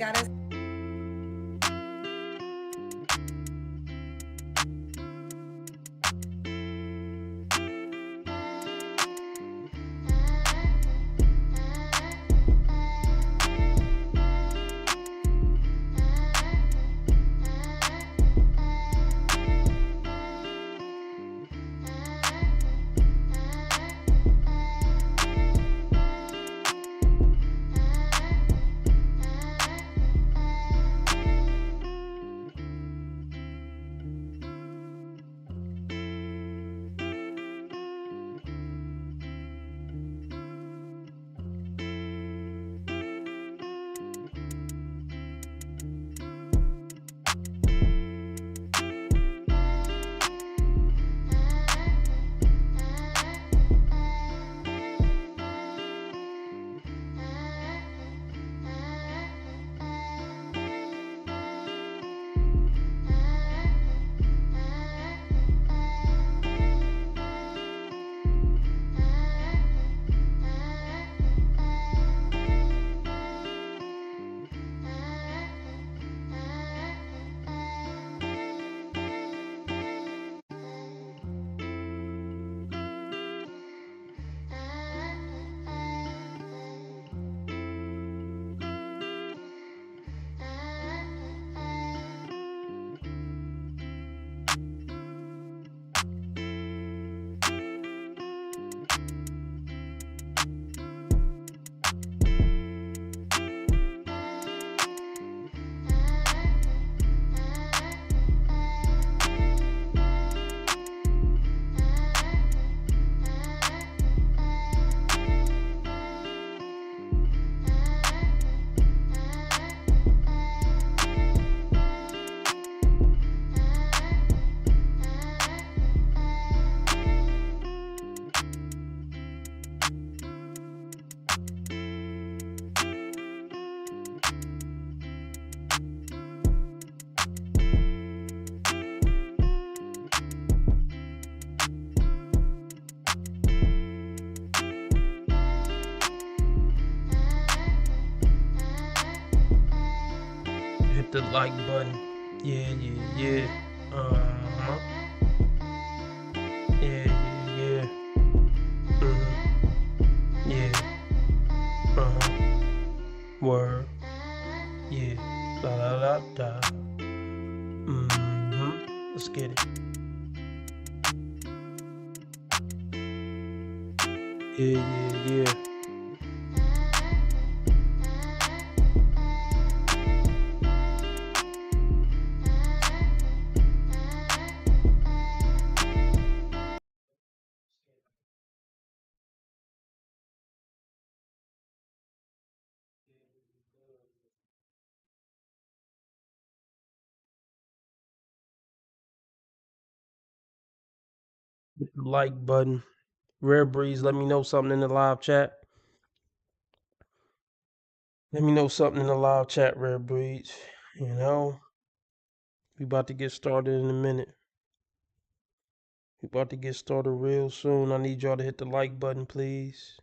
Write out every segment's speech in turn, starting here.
got us. Hit the like button. Yeah. Uh-huh. Yeah. Yeah. Uh-huh. Word. Yeah. Da. Let's get it. Yeah. Hit the like button. Rare Breeze, let me know something in the live chat. Let me know something in the live chat, Rare Breeze. You know, we about to get started in a minute. We about to get started real soon. I need y'all to hit the like button, please.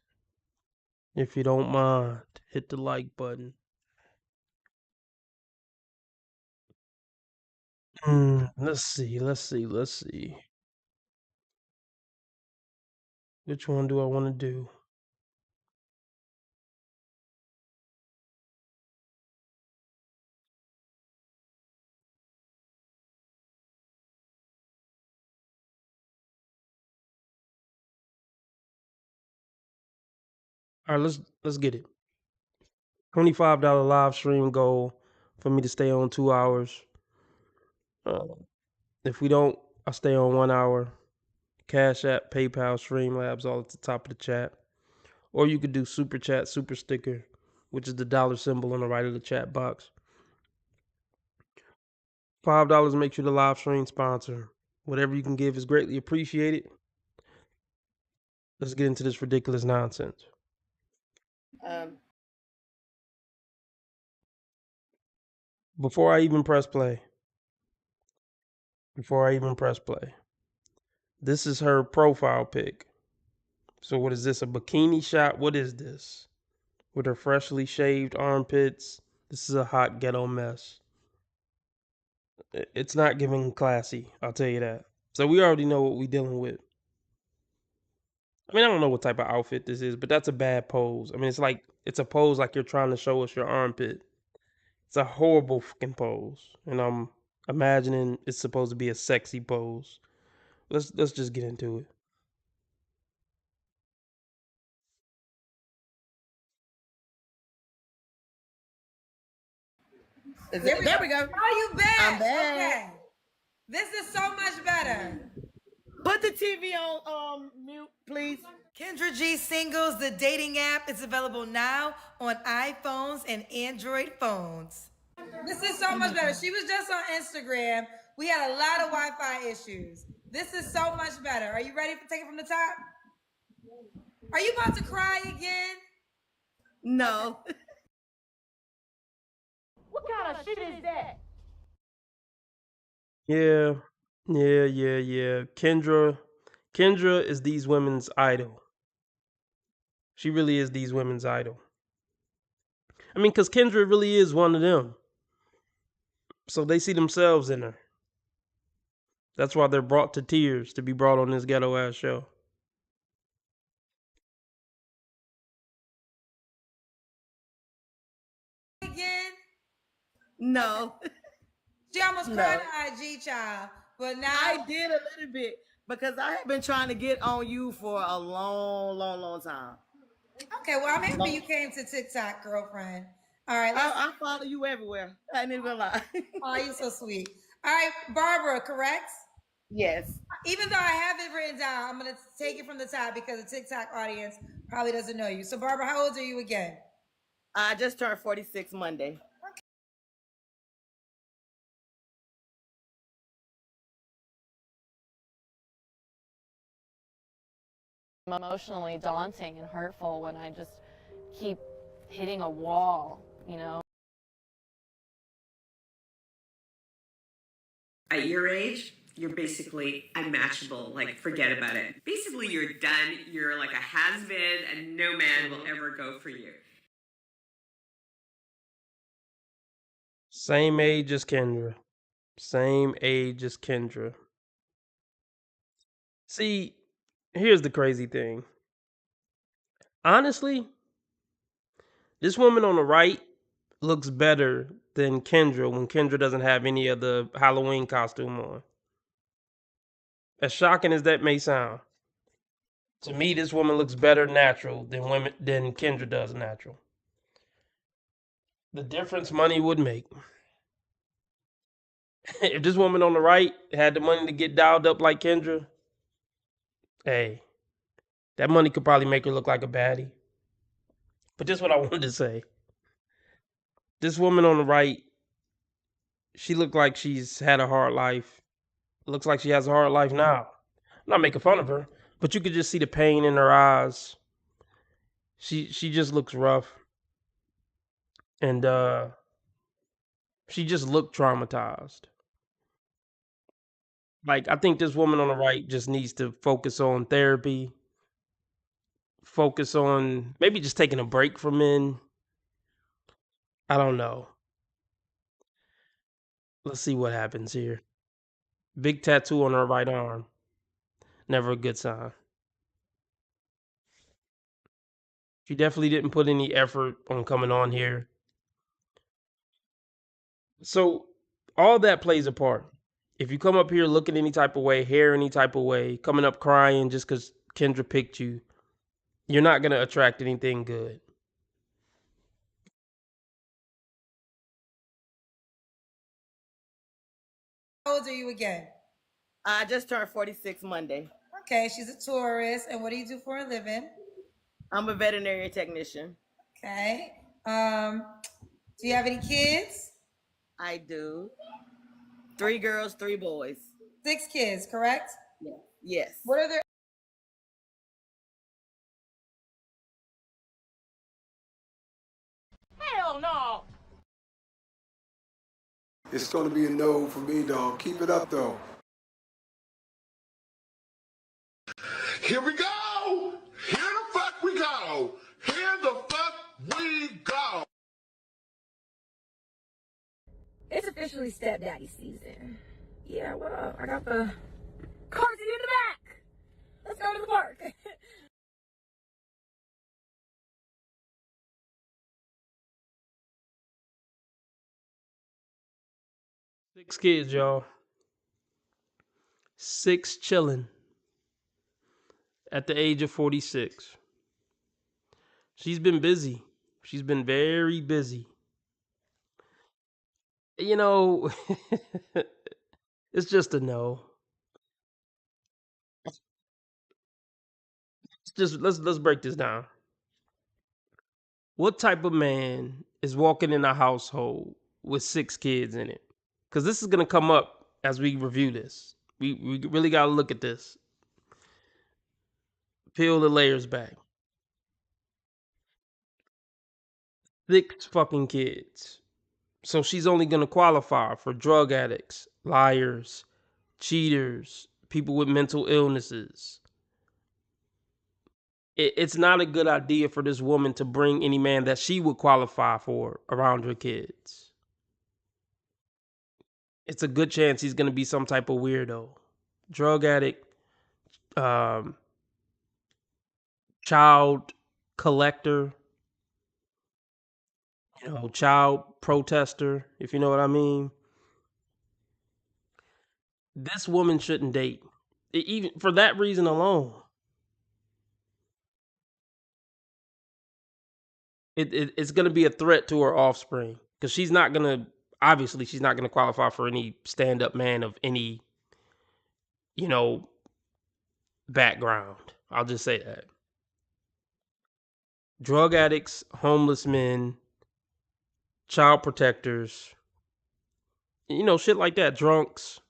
If you don't mind, hit the like button. Let's see. Which one do I want to do? All right, let's get it. $25 live stream goal for me to stay on 2 hours. If we don't, I stay on 1 hour. Cash App, PayPal, Streamlabs, all at the top of the chat. Or you could do Super Chat, Super Sticker, which is the dollar symbol on the right of the chat box. $5 makes you the live stream sponsor. Whatever you can give is greatly appreciated. Let's get into this ridiculous nonsense. Before I even press play, this is her profile pic. So what is this, a bikini shot? What is this? With her freshly shaved armpits, This is a hot ghetto mess. It's not giving classy, I'll tell you that. So we already know what we're dealing with. I mean, I don't know what type of outfit this is, but that's a bad pose. I mean, it's a pose like you're trying to show us your armpit. It's a horrible fucking pose, and I'm imagining it's supposed to be a sexy pose. Let's just get into it. There we go. Oh, you back? I'm back. Okay. This is so much better. Put the TV on mute, please. Kendra G Singles, the dating app, is available now on iPhones and Android phones. This is so much better. She was just on Instagram. We had a lot of Wi-Fi issues. This is so much better. Are you ready to take it from the top? Are you about to cry again? No. What kind of shit is that? Yeah, yeah. Kendra is these women's idol. She really is these women's idol. I mean, because Kendra really is one of them. So they see themselves in her. That's why they're brought to tears to be brought on this ghetto ass show. Again? No. She almost cried on IG, child. But now I did a little bit because I have been trying to get on you for a long time. Okay, well, I'm happy you came to TikTok, girlfriend. All right. I follow you everywhere. I ain't even gonna lie. Oh, you're so sweet. All right, Barbara, correct? Yes. Even though I have it written down, I'm going to take it from the top because the TikTok audience probably doesn't know you. So, Barbara, how old are you again? I just turned 46 Monday. Emotionally daunting and hurtful when I just keep hitting a wall, you know? At your age, you're basically unmatchable. Like, forget about it. Basically, you're done. You're like a has-been, and no man will ever go for you. Same age as Kendra. Same age as Kendra. See, here's the crazy thing. Honestly, this woman on the right looks better than Kendra when Kendra doesn't have any of the Halloween costume on. As shocking as that may sound, to me, this woman looks better natural than Kendra does natural. The difference money would make. If this woman on the right had the money to get dialed up like Kendra, hey, that money could probably make her look like a baddie. But this is what I wanted to say. This woman on the right, she looked like she's had a hard life. Looks like she has a hard life now. I'm not making fun of her, but you could just see the pain in her eyes. She just looks rough. And she just looked traumatized. Like, I think this woman on the right just needs to focus on therapy, focus on maybe just taking a break from men. I don't know. Let's see what happens here. Big tattoo on her right arm. Never a good sign. She definitely didn't put any effort on coming on here. So, all that plays a part. If you come up here looking any type of way, hair any type of way, coming up crying just because Kendra picked you, you're not going to attract anything good. How old are you again? I just turned 46 Monday. Okay, she's a tourist. And what do you do for a living? I'm a veterinary technician. Okay. Do you have any kids? I do. 3 girls, 3 boys. 6 kids, correct? Yeah. Yes. What are their Hell no! It's going to be a no for me, dog. Keep it up, though. Here we go! Here the fuck we go! Here the fuck we go! officially stepdaddy season. Yeah, what up? I got the car seat in the back. Let's go to the park. 6 kids, y'all. 6 chilling at the age of 46. She's been busy. She's been very busy. You know, it's just a no. Let's break this down. What type of man is walking in a household with 6 kids in it? Because this is gonna come up as we review this. We really gotta look at this. Peel the layers back. 6 fucking kids. So she's only gonna qualify for drug addicts, liars, cheaters, people with mental illnesses. It's not a good idea for this woman to bring any man that she would qualify for around her kids. It's a good chance he's gonna be some type of weirdo, drug addict, um, child collector, child protester, if you know what I mean. This woman shouldn't date, even for that reason alone. It's going to be a threat to her offspring because she's not going to, obviously, she's not going to qualify for any stand up man of any, you know, background. I'll just say that. Drug addicts, homeless men, child protectors, shit like that, drunks.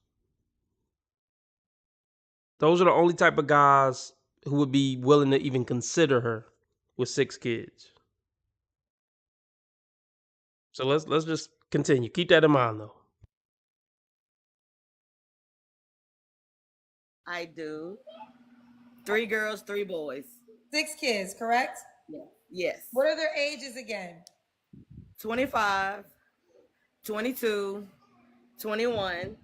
Those are the only type of guys who would be willing to even consider her with 6 kids. So let's just continue. Keep that in mind, though. I do. 3 girls, 3 boys. 6 kids, correct? Yeah. Yes. What are their ages again? 25, 22, 21,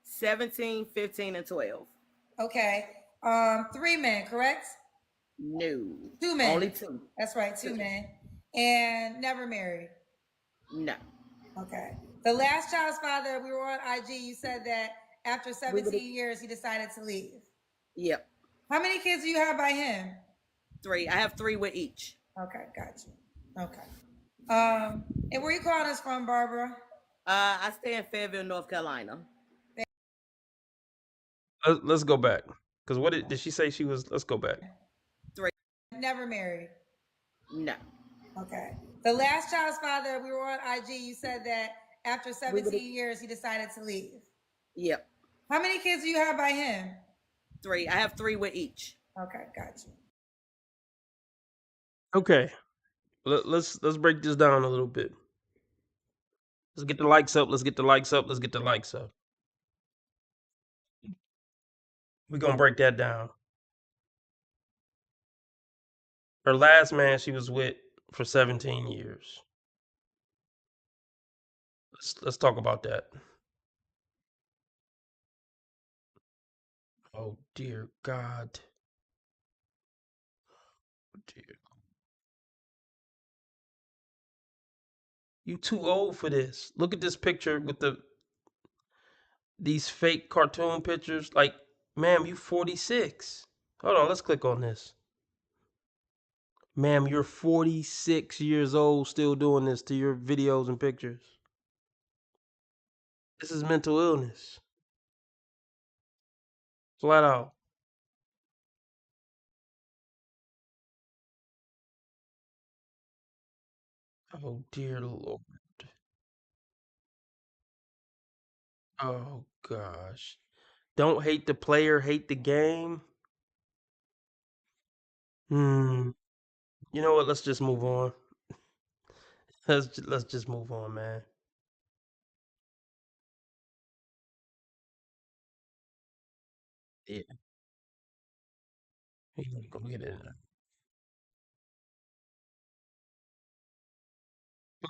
17, 15, and 12. Okay. 3 men, correct? No. 2 men. Only 2. That's right, 2 men. And never married. No. Okay. The last child's father, we were on IG, you said that after 17 years, he decided to leave. Yep. How many kids do you have by him? 3. I have 3 with each. Okay, got you. Okay. And where you calling us from, Barbara? I stay in Fayetteville, North Carolina. Let's go back. Because what did she say she was? Let's go back. 3. Never married. No. Okay. The last child's father, we were on IG, you said that after 17 years, he decided to leave. Yep. How many kids do you have by him? 3. I have 3 with each. Okay, got you. Okay. Let's break this down a little bit. Let's get the likes up. Let's get the likes up. Let's get the likes up. We're going to break that down. Her last man she was with for 17 years. Let's talk about that. Oh, dear God. Oh, dear. You too old for this. Look at this picture with these fake cartoon pictures. Like, ma'am, you 46. Hold on, let's click on this. Ma'am, you're 46 years old still doing this to your videos and pictures. This is mental illness. Flat out. Oh, dear Lord. Oh, gosh. Don't hate the player, hate the game. Hmm. You know what? Let's just move on. Let's just move on, man. Yeah. Go get it.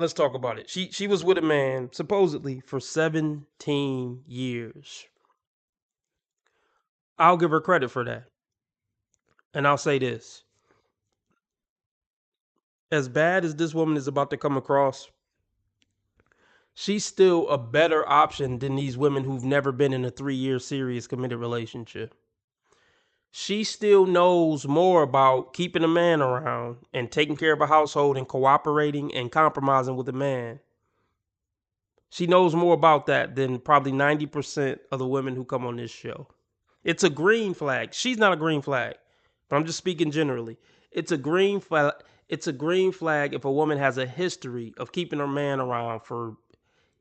Let's talk about it. She was with a man supposedly for 17 years. I'll give her credit for that. And I'll say this. As bad as this woman is about to come across, she's still a better option than these women who've never been in a 3-year serious committed relationship. She still knows more about keeping a man around and taking care of a household and cooperating and compromising with a man. She knows more about that than probably 90% of the women who come on this show. It's a green flag. She's not a green flag, but I'm just speaking generally. It's a green flag. It's a green flag if a woman has a history of keeping her man around for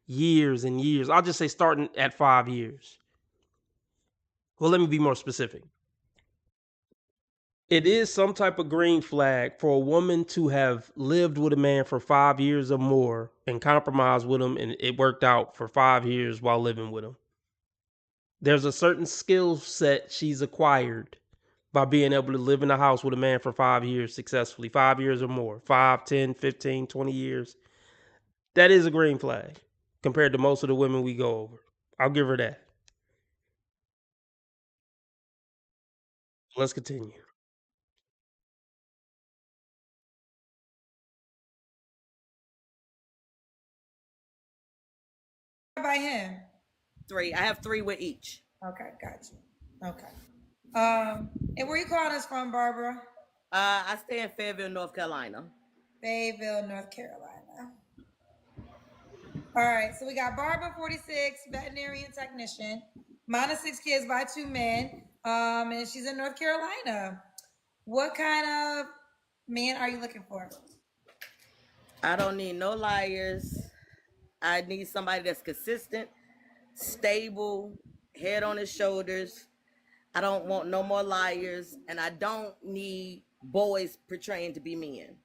years and years. I'll just say starting at 5 years. Well, let me be more specific. It is some type of green flag for a woman to have lived with a man for 5 years or more and compromised with him, and it worked out for 5 years while living with him. There's a certain skill set she's acquired by being able to live in a house with a man for 5 years successfully, 5 years or more, 5, 10, 15, 20 years. That is a green flag compared to most of the women we go over. I'll give her that. Let's continue. By him. 3. I have 3 with each. Okay, got you. Okay. And where you calling us from, Barbara? I stay in Fayetteville, North Carolina. Fayetteville, North Carolina. All right, so we got Barbara, 46, veterinarian technician, mom of 6 kids by 2 men, and she's in North Carolina. What kind of man are you looking for? I don't need no liars. I need somebody that's consistent, stable, head on his shoulders. I don't want no more liars, and I don't need boys portraying to be men.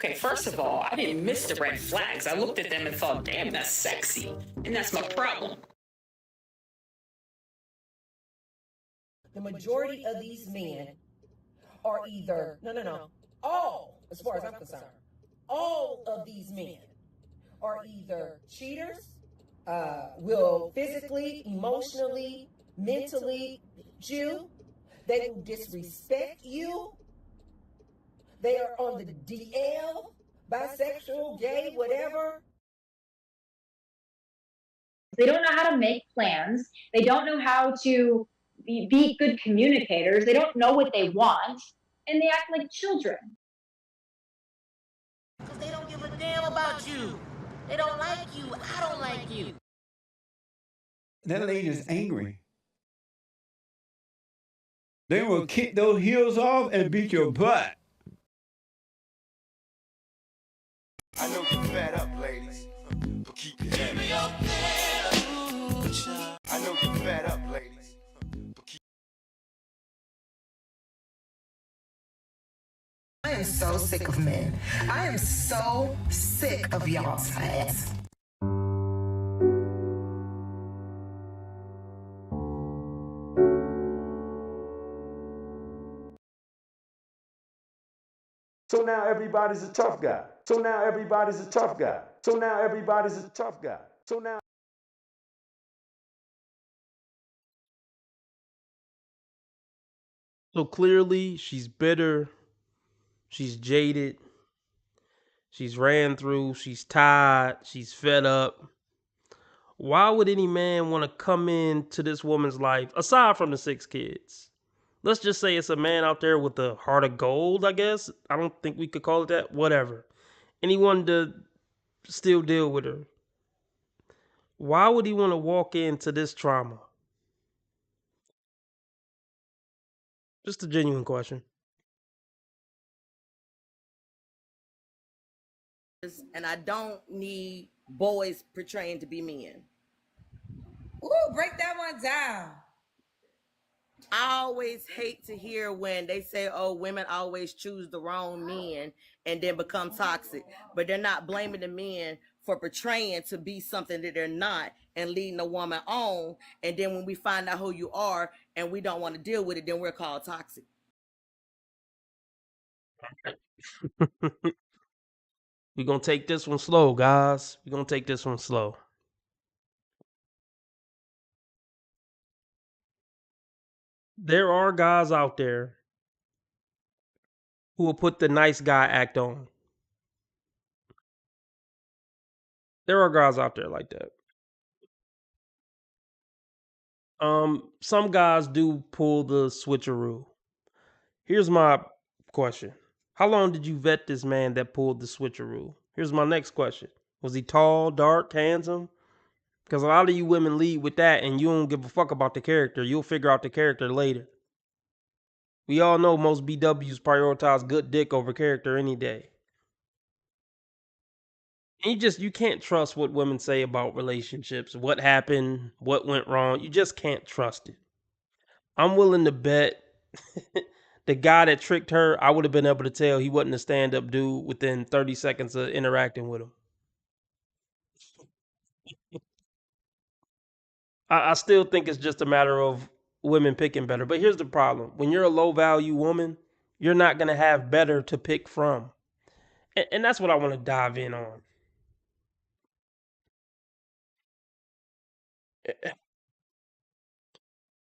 Okay, first of all, I didn't miss the red flags. I looked at them and thought, damn, that's sexy. And that's my problem. The majority of these men are either, all, as far as I'm concerned, all of these men are either cheaters, will physically, emotionally, mentally you, they will disrespect you. They are on the DL, bisexual, gay, whatever. They don't know how to make plans. They don't know how to be good communicators. They don't know what they want, and they act like children. Because they don't give a damn about you. They don't like you. I don't like you. That lady is angry. They will kick those heels off and beat your butt. I know you're fed up, ladies, but keep your head up. I know you're fed up, ladies, but keep. I am so sick of men. I am so sick of y'all's ass. So now everybody's a tough guy. So now everybody's a tough guy. So now everybody's a tough guy. So now. So clearly she's bitter. She's jaded. She's ran through. She's tired. She's fed up. Why would any man want to come into this woman's life, aside from the 6 kids? Let's just say it's a man out there with a heart of gold, I guess. I don't think we could call it that. Whatever. Anyone to still deal with her. Why would he want to walk into this trauma? Just a genuine question. And I don't need boys portraying to be men. Ooh, break that one down. I always hate to hear when they say, oh, women always choose the wrong men and then become toxic, but they're not blaming the men for portraying to be something that they're not and leading a woman on. And then when we find out who you are and we don't want to deal with it, then we're called toxic. We're going to take this one slow, guys. We're going to take this one slow. There are guys out there who will put the nice guy act on. There are guys out there like that. Some guys do pull the switcheroo. Here's my question. How long did you vet this man that pulled the switcheroo? Here's my next question. Was he tall, dark, handsome? Because a lot of you women lead with that and you don't give a fuck about the character. You'll figure out the character later. We all know most BWs prioritize good dick over character any day. And you can't trust what women say about relationships, what happened, what went wrong. You just can't trust it. I'm willing to bet the guy that tricked her, I would have been able to tell he wasn't a stand-up dude within 30 seconds of interacting with him. I still think it's just a matter of women picking better. But here's the problem. When you're a low-value woman, you're not going to have better to pick from. And that's what I want to dive in on.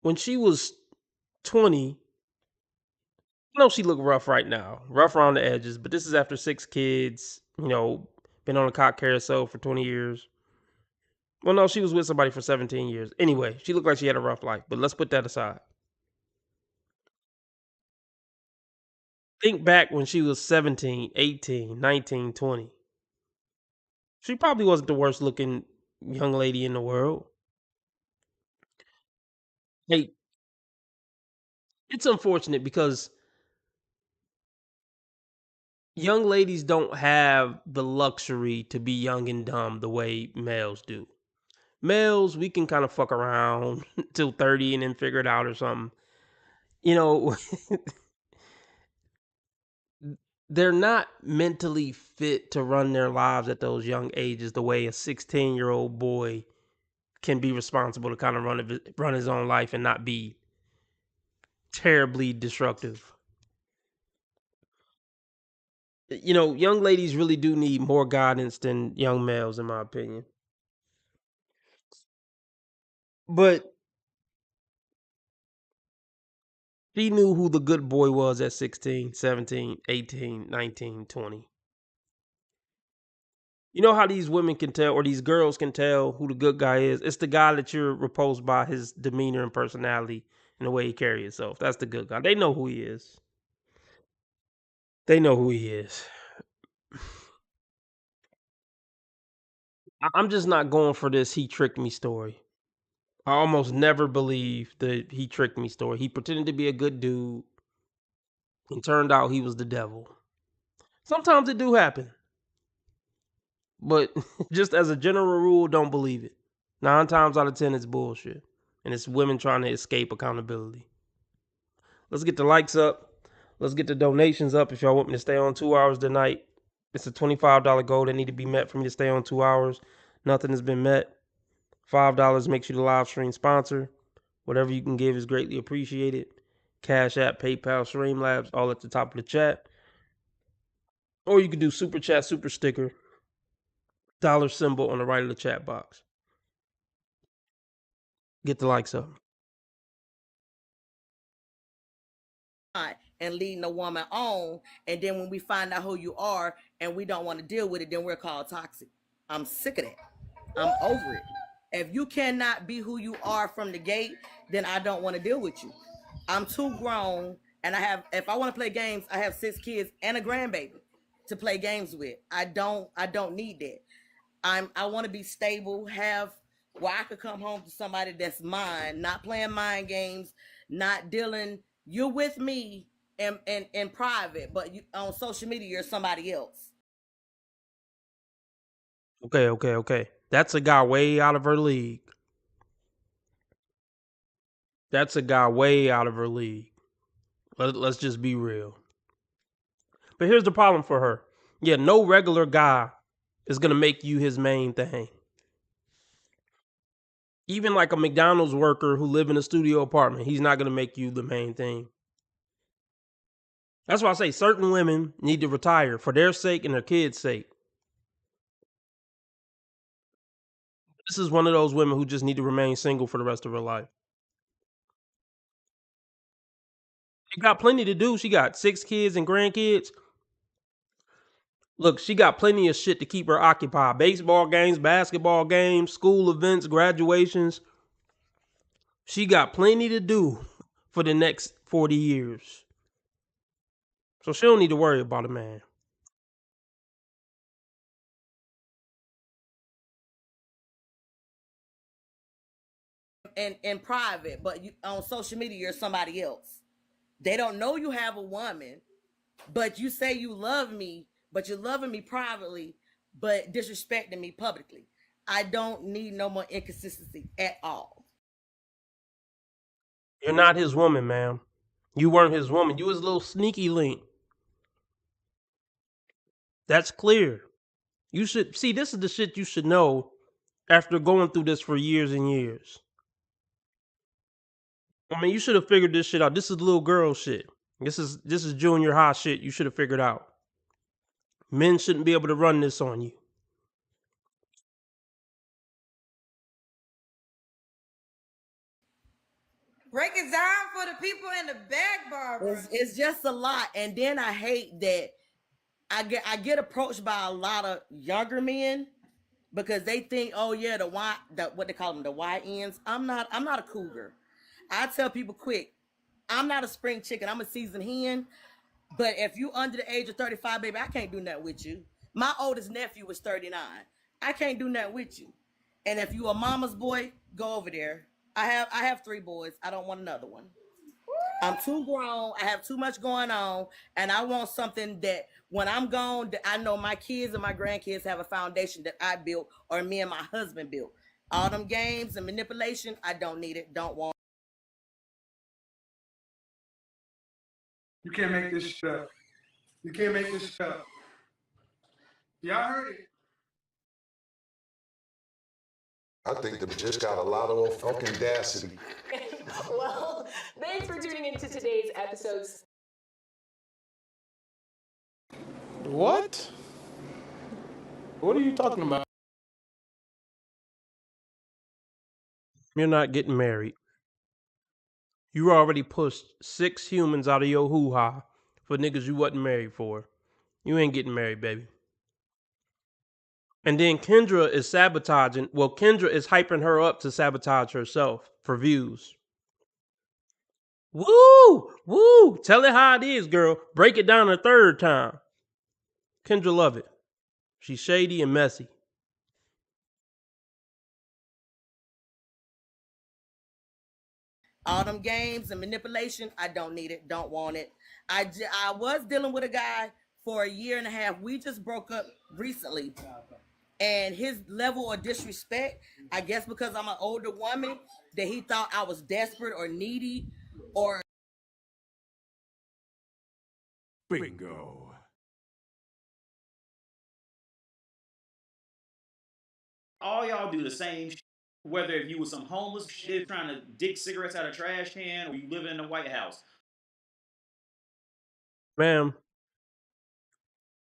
When she was 20, I know she looked rough right now, rough around the edges, but this is after 6 kids, been on a cock carousel for 20 years. Well, no, she was with somebody for 17 years. Anyway, she looked like she had a rough life, but let's put that aside. Think back when she was 17, 18, 19, 20. She probably wasn't the worst looking young lady in the world. Hey, it's unfortunate because young ladies don't have the luxury to be young and dumb the way males do. Males, we can kind of fuck around till 30 and then figure it out or something. They're not mentally fit to run their lives at those young ages the way a 16-year-old boy can be responsible to kind of run his own life and not be terribly destructive. Young ladies really do need more guidance than young males, in my opinion. But she knew who the good boy was at 16, 17, 18, 19, 20. You know how these women can tell, or these girls can tell who the good guy is? It's the guy that you're repulsed by his demeanor and personality and the way he carries himself. That's the good guy. They know who he is. They know who he is. I'm just not going for this he tricked me story. I almost never believe the he tricked me story. He pretended to be a good dude and turned out he was the devil. Sometimes it do happen. But just as a general rule, don't believe it. 9 times out of 10, it's bullshit. And it's women trying to escape accountability. Let's get the likes up. Let's get the donations up if y'all want me to stay on 2 hours tonight. It's a $25 goal that need to be met for me to stay on 2 hours. Nothing has been met. $5 makes you the live stream sponsor. Whatever you can give is greatly appreciated. Cash App, PayPal, Streamlabs, all at the top of the chat. Or you can do Super Chat, Super Sticker, dollar symbol on the right of the chat box. Get the likes up. And leading a woman on, and then when we find out who you are and we don't want to deal with it, then we're called toxic. I'm sick of that. I'm over it. If you cannot be who you are from the gate, then I don't want to deal with you. I'm too grown, and if I want to play games, I have 6 kids and a grandbaby to play games with. I don't need that. I want to be stable, where I could come home to somebody that's mine, not playing mind games, not dealing. You're with me in private, but on social media, you're somebody else. Okay. That's a guy way out of her league. That's a guy way out of her league. Let's just be real. But here's the problem for her. Yeah, no regular guy is going to make you his main thing. Even like a McDonald's worker who live in a studio apartment, he's not going to make you the main thing. That's why I say certain women need to retire for their sake and their kids' sake. This is one of those women who just need to remain single for the rest of her life. She got plenty to do. She got 6 kids and grandkids. Look, she got plenty of shit to keep her occupied. Baseball games, basketball games, school events, graduations. She got plenty to do for the next 40 years. So she don't need to worry about a man. In private, but you, on social media, you're somebody else. They don't know you have a woman, but you say you love me, but you're loving me privately, but disrespecting me publicly. I don't need no more inconsistency at all. You're not his woman, ma'am. You weren't his woman. You was a little sneaky link. That's clear. You should see, this is the shit you should know after going through this for years and years. I mean, you should have figured this shit out. This is little girl shit. This is junior high shit you should have figured out. Men shouldn't be able to run this on you. Break it down for the people in the back, Barbara. It's just a lot. And then I hate that I get approached by a lot of younger men because they think, oh yeah, what they call them, the YNs. I'm not a cougar. I tell people quick, I'm not a spring chicken. I'm a seasoned hen. But if you under the age of 35, baby, I can't do nothing with you. My oldest nephew was 39. I can't do nothing with you. And if you a mama's boy, go over there. I have 3 boys. I don't want another one. I'm too grown. I have too much going on. And I want something that when I'm gone, that I know my kids and my grandkids have a foundation that I built or me and my husband built. All them games and manipulation, I don't need it. Don't want it. You can't make this shit up. You can't make this shit up. Y'all heard it. I think they just got a lot of fucking audacity. Well, thanks for tuning into today's episodes. What? What are you talking about? You're not getting married. You already pushed 6 humans out of your hoo-ha for niggas you wasn't married for. You ain't getting married, baby. And then Kendra is sabotaging. Well, Kendra is hyping her up to sabotage herself for views. Woo! Woo! Tell it how it is, girl. Break it down a third time. Kendra love it. She's shady and messy. All them games and manipulation, I don't need it. Don't want it. I was dealing with a guy for a year and a half. We just broke up recently. And his level of disrespect, I guess because I'm an older woman, that he thought I was desperate or needy or... Bingo. All y'all do the same shit. Whether if you was some homeless shit trying to dig cigarettes out of a trash can or you living in the White House. Ma'am,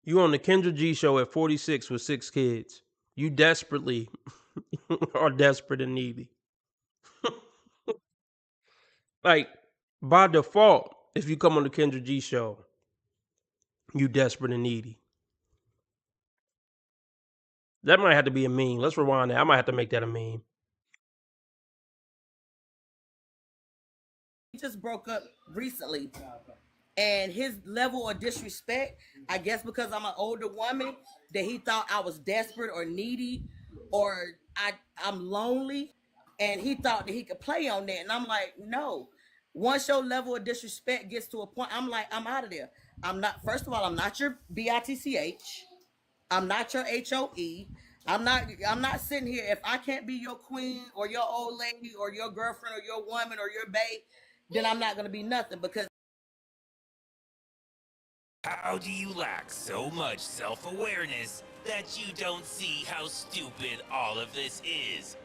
you on the Kendra G show at 46 with 6 kids. You desperately are desperate and needy. Like, by default, if you come on the Kendra G show, you desperate and needy. That might have to be a meme. Let's rewind that. I might have to make that a meme. He just broke up recently. And his level of disrespect, I guess because I'm an older woman, that he thought I was desperate or needy or I'm lonely. And he thought that he could play on that. And I'm like, no. Once your level of disrespect gets to a point, I'm like, I'm out of there. I'm not, first of all, I'm not your BITCH. I'm not your HOE. I'm not sitting here. If I can't be your queen or your old lady or your girlfriend or your woman or your babe, then I'm not gonna be nothing because How do you lack so much self-awareness that you don't see how stupid all of this is?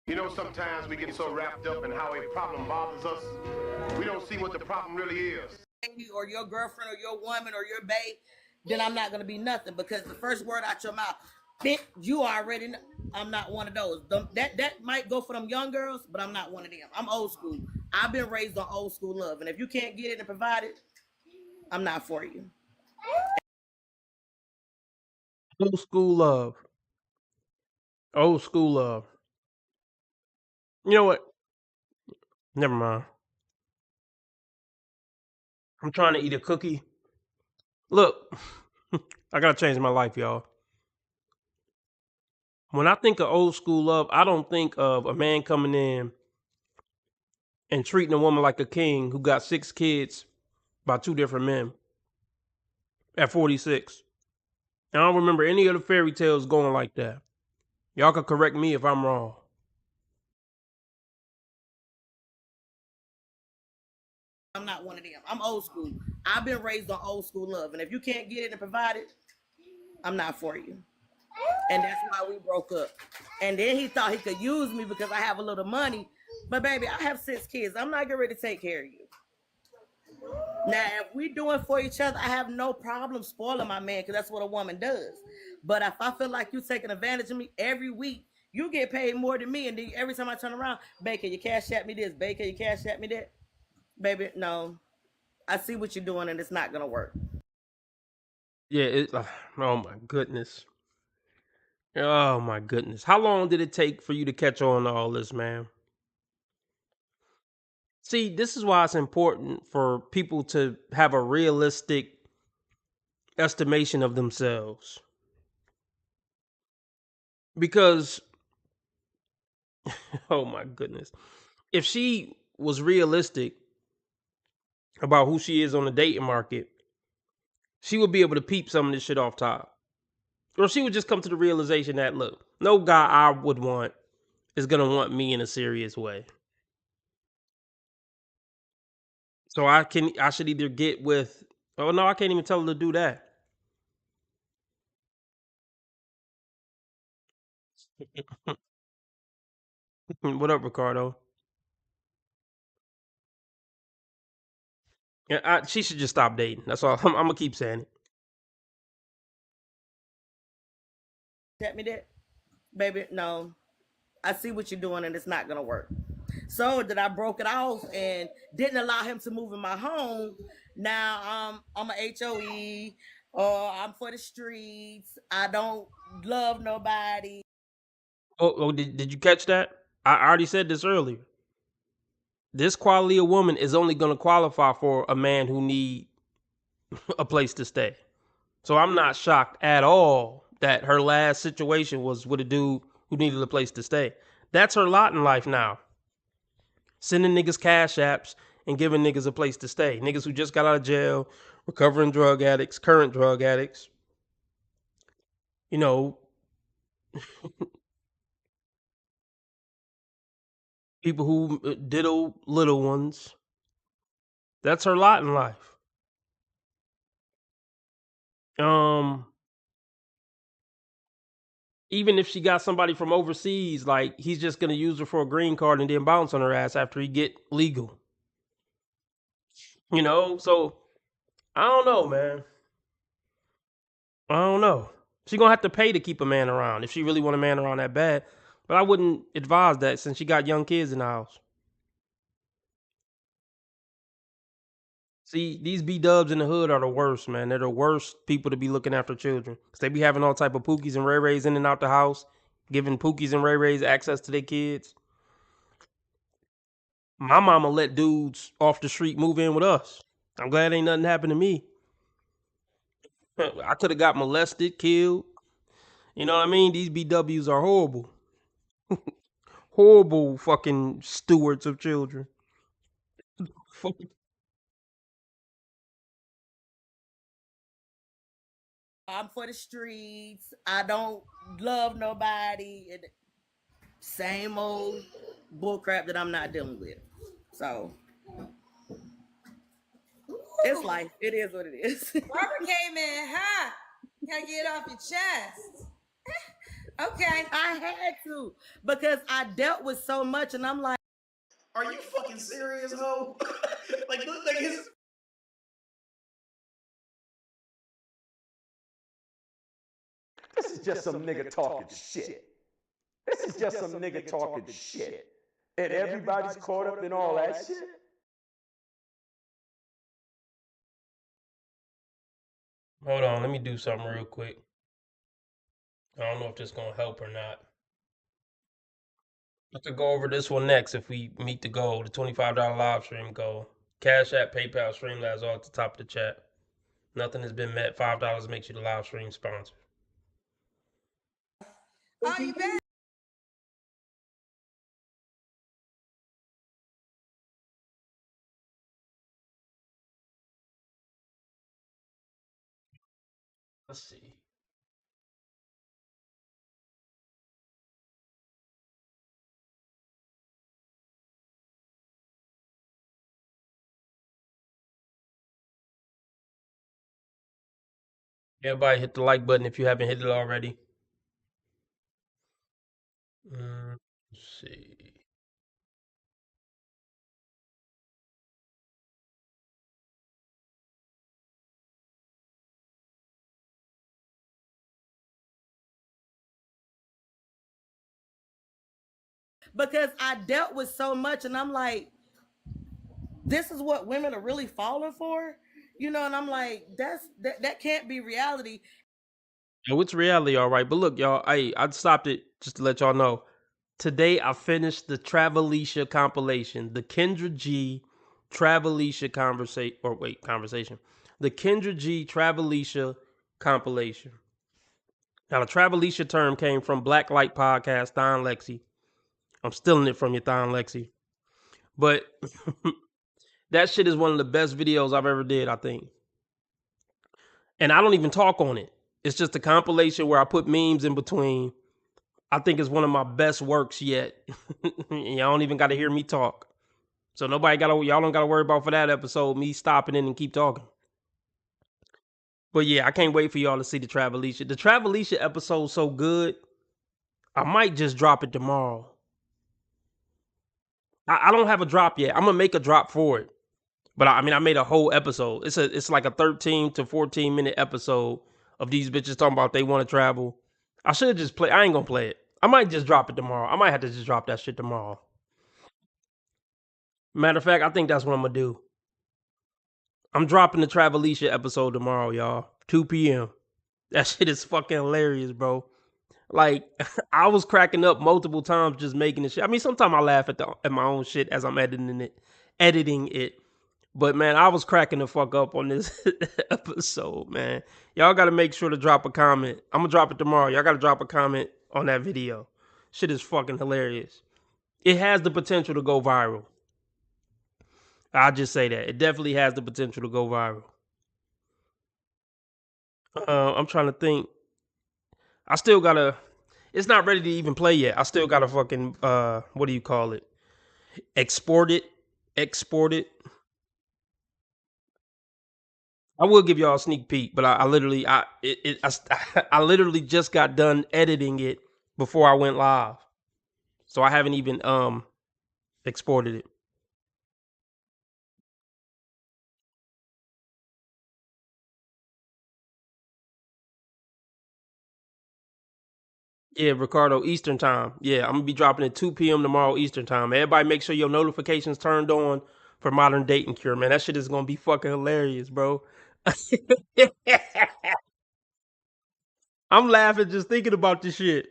You know, sometimes we get so wrapped up in how a problem bothers us, we don't see what the problem really is. Or your girlfriend or your woman or your babe, then I'm not gonna be nothing because the first word out your mouth, bitch, you already know. I'm not one of those. That might go for them young girls, but I'm not one of them. I'm old school. I've been raised on old school love, and if you can't get it and provide it, I'm not for you. Old school love. Old school love. You know what? Never mind. I'm trying to eat a cookie. Look, I gotta change my life, y'all. When I think of old school love, I don't think of a man coming in and treating a woman like a king who got 6 kids by 2 different men at 46. I don't remember any of the fairy tales going like that. Y'all can correct me if I'm wrong. I'm not one of them. I'm old school. I've been raised on old school love, and if you can't get it and provide it, I'm not for you. And that's why we broke up. And then he thought he could use me because I have a little money. But baby, I have 6 kids. I'm not getting ready to take care of you. Now, if we doing for each other, I have no problem spoiling my man because that's what a woman does. But if I feel like you taking advantage of me every week, you get paid more than me. And then every time I turn around, babe, can you cash at me this? Babe, can you cash at me that? Baby, no. I see what you're doing and it's not going to work. Yeah, oh my goodness. Oh my goodness. How long did it take for you to catch on to all this, man? See, this is why it's important for people to have a realistic estimation of themselves. Because, oh my goodness. If she was realistic about who she is on the dating market, she would be able to peep some of this shit off top. Or she would just come to the realization that, look, no guy I would want is going to want me in a serious way. So I should either get with, oh no, I can't even tell her to do that. What up, Ricardo? Yeah, she should just stop dating. That's all. I'm gonna keep saying it. At me that? Baby, no. I see what you're doing and it's not going to work. So that I broke it off and didn't allow him to move in my home. Now I'm a HOE or I'm for the streets. I don't love nobody. Oh, did you catch that? I already said this earlier. This quality of woman is only going to qualify for a man who need a place to stay. So I'm not shocked at all that her last situation was with a dude who needed a place to stay. That's her lot in life now. Sending niggas cash apps and giving niggas a place to stay. Niggas who just got out of jail, recovering drug addicts, current drug addicts. You know, people who diddle little ones. That's her lot in life. Even if she got somebody from overseas, like he's just gonna use her for a green card and then bounce on her ass after he get legal. You know, so I don't know, man. I don't know. She gonna have to pay to keep a man around if she really want a man around that bad. But I wouldn't advise that since she got young kids in the house. See, these B-dubs in the hood are the worst, man. They're the worst people to be looking after children. Because they be having all type of pookies and ray-rays in and out the house, giving pookies and ray-rays access to their kids. My mama let dudes off the street move in with us. I'm glad ain't nothing happened to me. I could have got molested, killed. You know what I mean? These BWs are horrible. Horrible fucking stewards of children. I'm for the streets. I don't love nobody. Same old bullcrap that I'm not dealing with. So it's life. It is what it is. Barbara came in hot. Gotta get it off your chest. Okay. I had to because I dealt with so much, and I'm like, are you fucking serious, ho? like his. This is just some nigga talking shit. This is just some nigga talking shit. And everybody's caught up in all that shit. Hold on, let me do something real quick. I don't know if this is gonna help or not. I could go over this one next if we meet the goal, the $25 live stream goal. Cash App, PayPal, Streamlabs all at the top of the chat. Nothing has been met. $5 makes you the live stream sponsor. Are you back? Let's see. Everybody hit the like button if you haven't hit it already. Let's see. because I dealt with so much, and I'm like, this is what women are really falling for, you know. And I'm like, that can't be reality. Oh, it's reality, all right. But look, y'all, I stopped it just to let y'all know. Today I finished the Travelicia compilation, the Kendra G Travelicia conversation. The Kendra G Travelicia compilation. Now the Travelicia term came from Black Light Podcast, Don Lexi. I'm stealing it from you, Don Lexi. But that shit is one of the best videos I've ever did, I think. And I don't even talk on it. It's just a compilation where I put memes in between. I think it's one of my best works yet. Y'all don't even got to hear me talk. So y'all don't got to worry about for that episode, me stopping in and keep talking. But yeah, I can't wait for y'all to see the Travelicia. The Travelicia episode's so good, I might just drop it tomorrow. I don't have a drop yet. I'm going to make a drop for it. But I made a whole episode. It's like a 13 to 14 minute episode of these bitches talking about they want to travel. I should just play. I ain't going to play it. I might just drop it tomorrow. I might have to just drop that shit tomorrow. Matter of fact, I think that's what I'm going to do. I'm dropping the Travelicia episode tomorrow, y'all. 2 p.m. That shit is fucking hilarious, bro. Like, I was cracking up multiple times just making the shit. I mean, sometimes I laugh at my own shit as I'm editing it. But man, I was cracking the fuck up on this episode, man. Y'all got to make sure to drop a comment. I'm going to drop it tomorrow. Y'all got to drop a comment on that video. Shit is fucking hilarious. It has the potential to go viral. I'll just say that. It definitely has the potential to go viral. I'm trying to think. I still got to... It's not ready to even play yet. I still got to fucking... what do you call it? Export it. I will give y'all a sneak peek, but I literally just got done editing it before I went live, so I haven't even exported it. Yeah, Ricardo, Eastern time. Yeah, I'm gonna be dropping at 2 p.m. tomorrow Eastern time. Everybody, make sure your notifications turned on for Modern Dating Cure, man. That shit is gonna be fucking hilarious, bro. I'm laughing just thinking about this shit.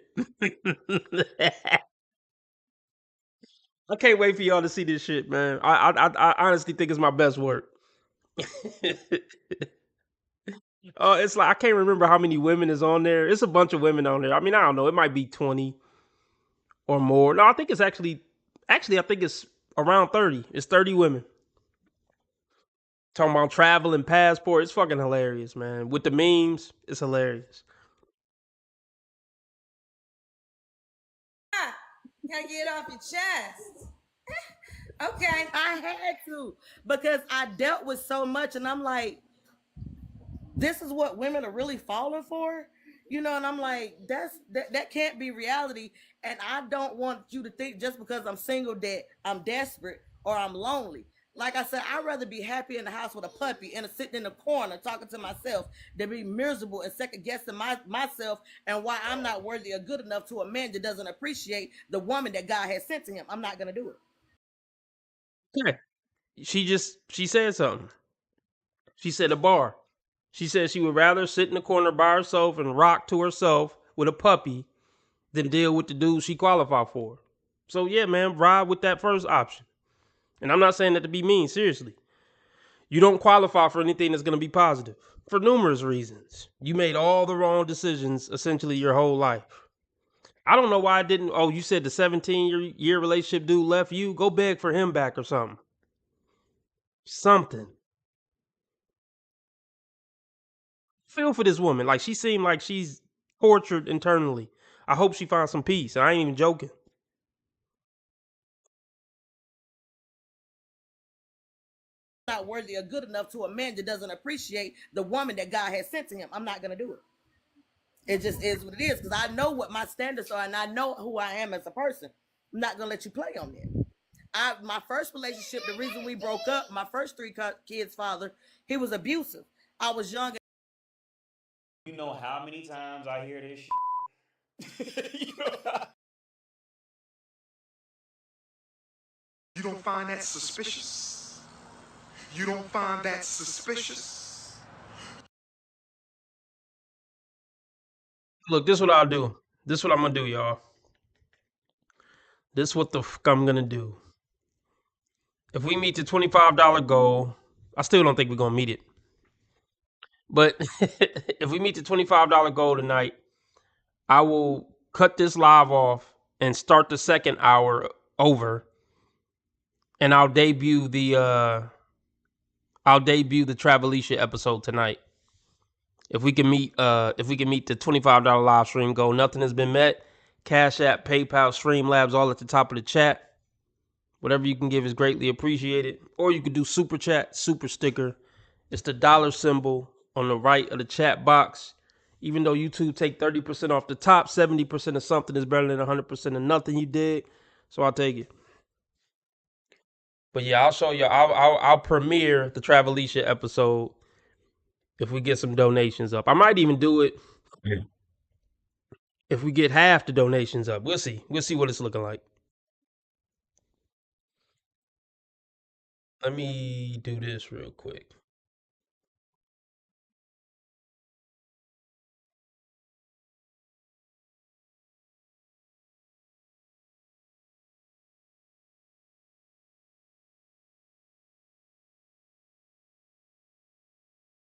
I can't wait for y'all to see this shit, man. I honestly think it's my best work. It's like I can't remember how many women is on there. It's a bunch of women on there. I mean, I don't know. It might be 20 or more. No, I think it's actually I think it's around 30. It's 30 women. Talking about travel and passport. It's fucking hilarious, man. With the memes, it's hilarious. Gotta get it off your chest. Okay. I had to because I dealt with so much, and I'm like, this is what women are really falling for, you know. And I'm like, that can't be reality. And I don't want you to think just because I'm single that I'm desperate or I'm lonely. Like I said, I'd rather be happy in the house with a puppy and sitting in the corner talking to myself than be miserable and second guessing myself and why I'm not worthy or good enough to a man that doesn't appreciate the woman that God has sent to him. I'm not gonna do it. Yeah. She said something. She said a bar. She said she would rather sit in the corner by herself and rock to herself with a puppy than deal with the dude she qualified for. So yeah, man, ride with that first option. And I'm not saying that to be mean, seriously. You don't qualify for anything that's going to be positive for numerous reasons. You made all the wrong decisions essentially your whole life. I don't know why I didn't. Oh, you said the 17-year relationship dude left you? Go beg for him back or something. Something. Feel for this woman. Like, she seemed like she's tortured internally. I hope she finds some peace. I ain't even joking. Not worthy or good enough to a man that doesn't appreciate the woman that God has sent to him. I'm not gonna do it. It just is what it is because I know what my standards are and I know who I am as a person. I'm not gonna let you play on me. My first relationship, the reason we broke up, my first 3 kids' father, he was abusive. I was young. You know how many times I hear this shit? You don't find that suspicious. You don't find that suspicious. Look, this is what I'll do. This is what I'm going to do, y'all. This is what the fuck I'm going to do. If we meet the $25 goal, I still don't think we're going to meet it. But if we meet the $25 goal tonight, I will cut this live off and start the second hour over. And I'll debut the Travelicia episode tonight. If we can meet the $25 live stream goal, nothing has been met. Cash App, PayPal, Streamlabs, all at the top of the chat. Whatever you can give is greatly appreciated. Or you could do super chat, super sticker. It's the dollar symbol on the right of the chat box. Even though YouTube take 30% off the top, 70% of something is better than 100% of nothing, you dig? So I'll take it. But yeah, I'll show you. I'll premiere the Travelicia episode if we get some donations up. I might even do it if we get half the donations up. We'll see. We'll see what it's looking like. Let me do this real quick.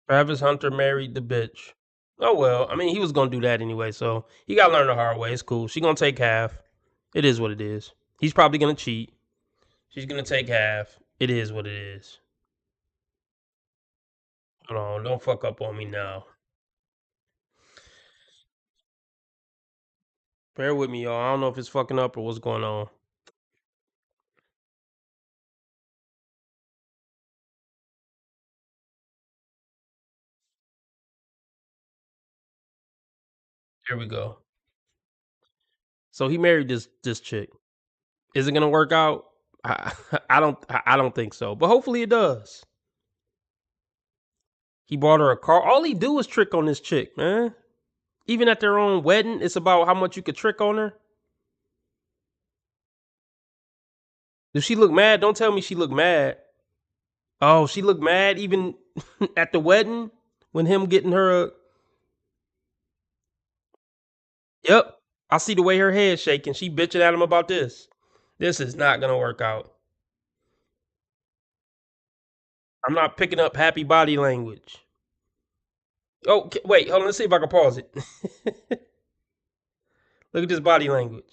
Travis Hunter married the bitch. Oh well, I mean he was gonna do that anyway, so he gotta learn the hard way. It's cool. She gonna take half. It is what it is. He's probably gonna cheat. She's gonna take half. It is what it is. Hold on, don't fuck up on me now. Bear with me, y'all. I don't know if it's fucking up or what's going on. Here we go. So he married this chick. Is it gonna work out? I don't think so. But hopefully it does. He bought her a car. All he do is trick on this chick, man. Even at their own wedding, it's about how much you could trick on her. Does she look mad? Don't tell me she looked mad. Oh, she looked mad even at the wedding when him getting her a... Yep. I see the way her head's shaking. She bitching at him about this. This is not going to work out. I'm not picking up happy body language. Oh, wait. Hold on. Let's see if I can pause it. Look at this body language.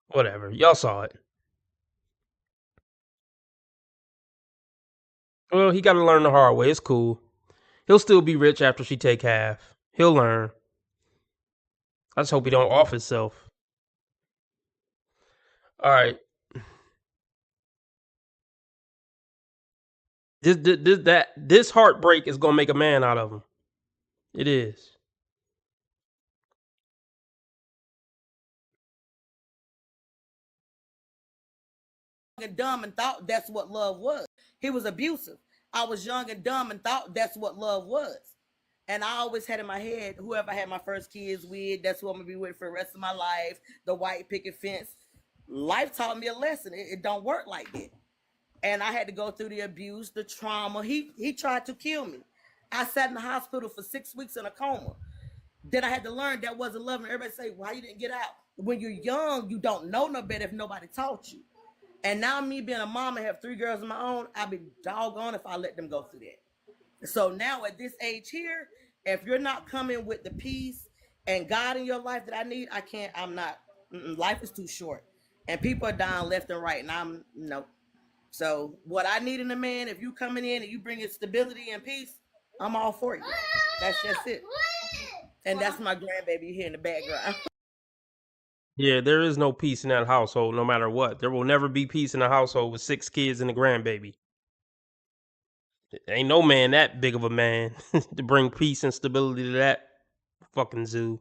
Whatever. Y'all saw it. Well, he got to learn the hard way. It's cool. He'll still be rich after she take half. He'll learn. I just hope he don't off himself. All right. This heartbreak is gonna make a man out of him. It is. And dumb and thought that's what love was. He was abusive. I was young and dumb and thought that's what love was. And I always had in my head, whoever I had my first kids with, that's who I'm gonna be with for the rest of my life. The white picket fence. Life taught me a lesson. It don't work like that. And I had to go through the abuse, the trauma. He tried to kill me. I sat in the hospital for 6 weeks in a coma. Then I had to learn that wasn't love. And everybody say, why you didn't get out? When you're young, you don't know no better if nobody taught you. And now me being a mom and have 3 girls of my own, I'd be doggone if I let them go through that. So now at this age here, if you're not coming with the peace and God in your life that I need, I'm not. Life is too short. And people are dying left and right. And no. So what I need in a man, if you coming in and you bringing stability and peace, I'm all for you. That's just it. And that's my grandbaby here in the background. Yeah, there is no peace in that household, no matter what. There will never be peace in a household with 6 kids and a grandbaby. Ain't no man that big of a man to bring peace and stability to that fucking zoo.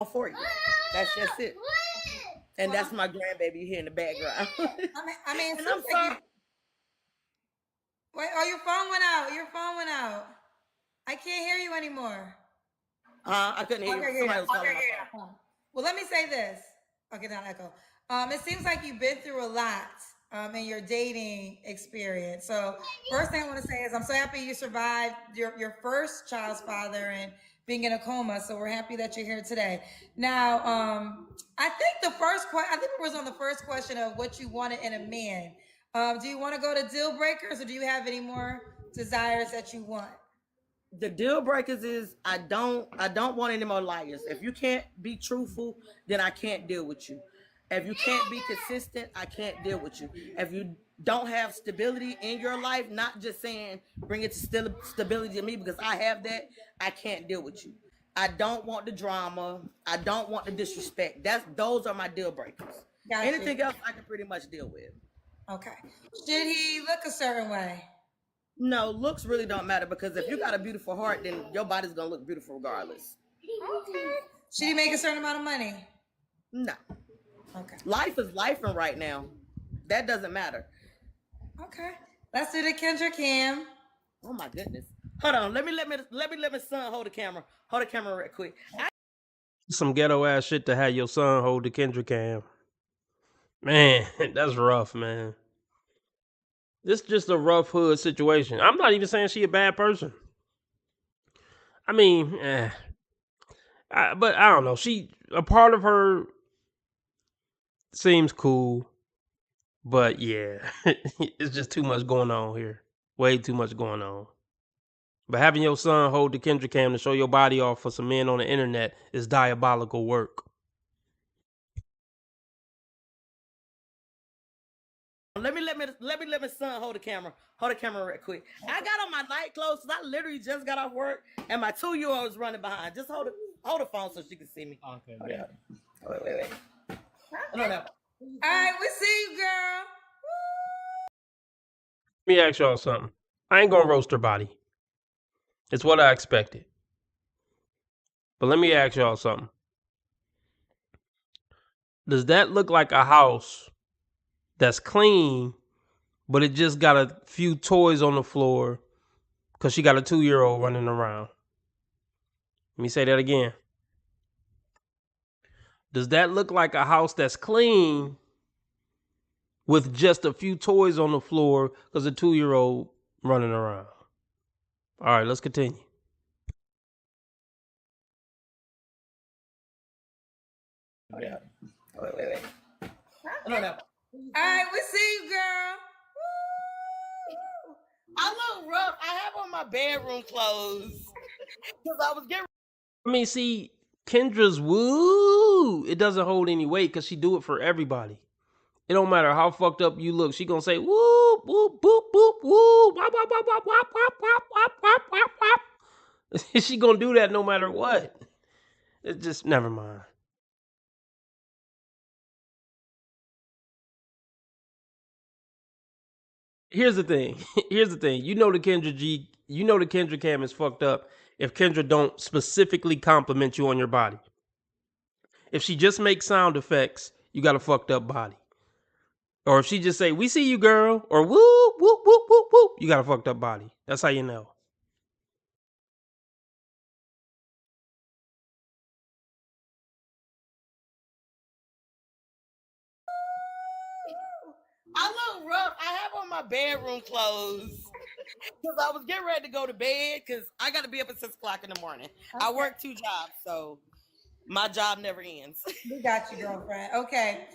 All for you. That's just it. And that's my grandbaby here in the background. I mean, and I'm sorry. Wait, oh, your phone went out. Your phone went out. I can't hear you anymore. I couldn't hear you. Somebody was calling my phone. Well, let me say this. Okay, now echo. It seems like you've been through a lot in your dating experience. So first thing I want to say is I'm so happy you survived your first child's father and being in a coma. So we're happy that you're here today. Now, I think it was on the first question of what you wanted in a man. Do you want to go to deal breakers, or do you have any more desires that you want? The deal breakers is I don't want any more liars. If you can't be truthful, then I can't deal with you. If you can't be consistent, I can't deal with you. If you don't have stability in your life, not just saying bring it to stability to me because I have that, I can't deal with you. I don't want the drama. I don't want the disrespect. Those are my deal breakers. Gotcha. Anything else I can pretty much deal with. Okay. Should he look a certain way? No, looks really don't matter because if you got a beautiful heart, then your body's gonna look beautiful regardless. Okay. Should he make a certain amount of money? No. Okay. Life is lifing right now. That doesn't matter. Okay. Let's do the Kendra cam. Oh my goodness. Hold on. Let me let my son hold the camera. Hold the camera real quick. Some ghetto ass shit to have your son hold the Kendra cam. Man, that's rough, man. This is just a rough hood situation. I'm not even saying she a bad person. I mean, but I don't know. A part of her seems cool, but yeah, it's just too much going on here. Way too much going on. But having your son hold the Kendra cam to show your body off for some men on the internet is diabolical work. Let me let my son hold the camera. Hold the camera real quick. I got on my night clothes because I literally just got off work and my 2-year-old is running behind. Just hold the phone so she can see me. Okay. Wait. No. All right, we see you, girl. Let me ask y'all something. I ain't gonna roast her body. It's what I expected. But let me ask y'all something. Does that look like a house that's clean, but it just got a few toys on the floor because she got a 2-year-old running around? Let me say that again. Does that look like a house that's clean with just a few toys on the floor because a 2-year-old running around? All right, let's continue. Wait. No. All right, we see you, girl. I look rough. I have on my bedroom clothes because I was getting. I mean, see, Kendra's woo, it doesn't hold any weight because she do it for everybody. It don't matter how fucked up you look. She gonna say woo, whoop, boop, boop, woo, wop, wop, wop, wop, wop, wop, wop, wop, wop, wop, wop. She gonna do that no matter what. It's just never mind. Here's the thing. Here's the thing. You know the Kendra cam is fucked up if Kendra don't specifically compliment you on your body. If she just makes sound effects, you got a fucked up body. Or if she just say, "We see you, girl," or "Whoop, whoop, whoop, whoop, whoop," you got a fucked up body. That's how you know. I look rough. I have on my bedroom clothes because I was getting ready to go to bed because I got to be up at 6:00 in the morning. Okay. I work 2 jobs, so my job never ends. We got you, girlfriend. Okay.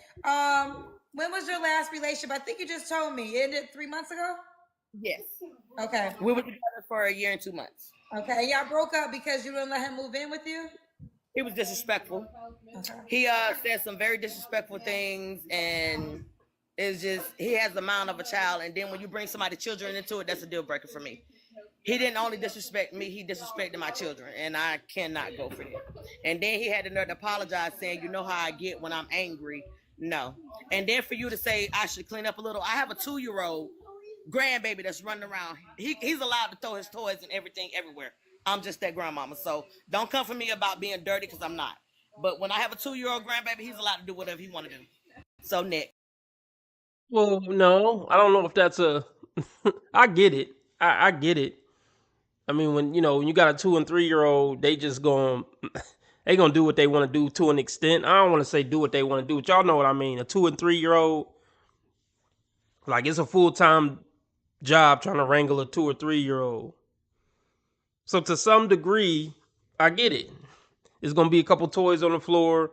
When was your last relationship? I think you just told me. It ended 3 months ago? Yes. Okay. We were together for a year and 2 months. Okay. Y'all broke up because you didn't let him move in with you? He was disrespectful. Okay. He said some very disrespectful things, and it's just he has the mind of a child, and then when you bring somebody's children into it, that's a deal breaker for me. He didn't only disrespect me, he disrespected my children, and I cannot go for that. And then he had the nerve to apologize, saying, "You know how I get when I'm angry." No. And then for you to say I should clean up a little. I have a 2-year-old grandbaby that's running around. He's allowed to throw his toys and everything everywhere. I'm just that grandmama. So don't come for me about being dirty because I'm not. But when I have a 2-year-old grandbaby, he's allowed to do whatever he want to do. So Nick. Well, no, I don't know if that's a. I get it. I get it. I mean, when you got a 2 and 3-year-old, they just they gonna do what they want to do to an extent. I don't want to say do what they want to do, but y'all know what I mean. A 2 and 3-year-old, like it's a full-time job trying to wrangle a 2 or 3-year-old. So to some degree, I get it. It's gonna be a couple toys on the floor.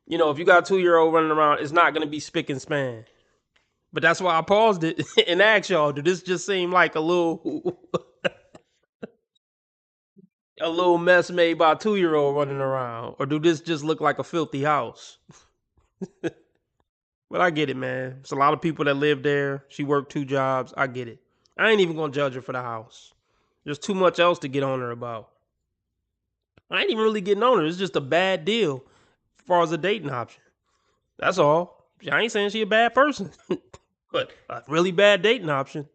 If you got a 2-year-old running around, it's not gonna be spick and span. But that's why I paused it and asked y'all, did this just seem like a little a little mess made by a 2-year-old running around? Or do this just look like a filthy house? But I get it, man. It's a lot of people that live there. She worked 2 jobs. I get it. I ain't even gonna judge her for the house. There's too much else to get on her about. I ain't even really getting on her. It's just a bad deal as far as a dating option. That's all. I ain't saying she a bad person. But a really bad dating option.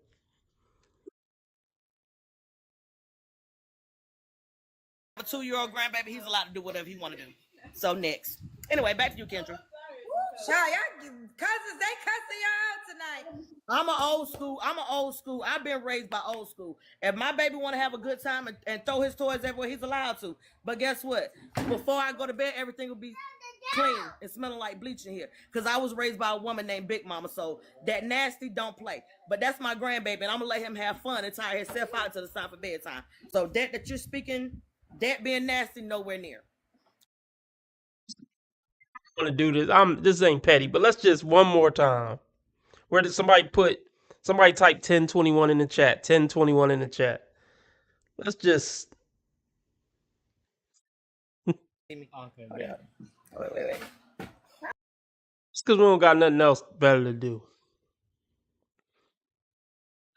A 2-year-old grandbaby, he's allowed to do whatever he want to do. So next. Anyway, back to you, Kendra. Child, y'all cousins, they cussing y'all out tonight. I'm an old school. I've been raised by old school. If my baby want to have a good time and throw his toys everywhere, he's allowed to. But guess what? Before I go to bed, everything will be clean and smelling like bleach in here. Because I was raised by a woman named Big Mama. So that nasty don't play. But that's my grandbaby, and I'm going to let him have fun and tire himself out until it's time for bedtime. So that you're speaking, that being nasty, nowhere near. Want to do this? This ain't petty, but let's just one more time. Where did somebody type 1021 in the chat? 1021 in the chat. Let's just. Okay, yeah. Wait. It's because we don't got nothing else better to do.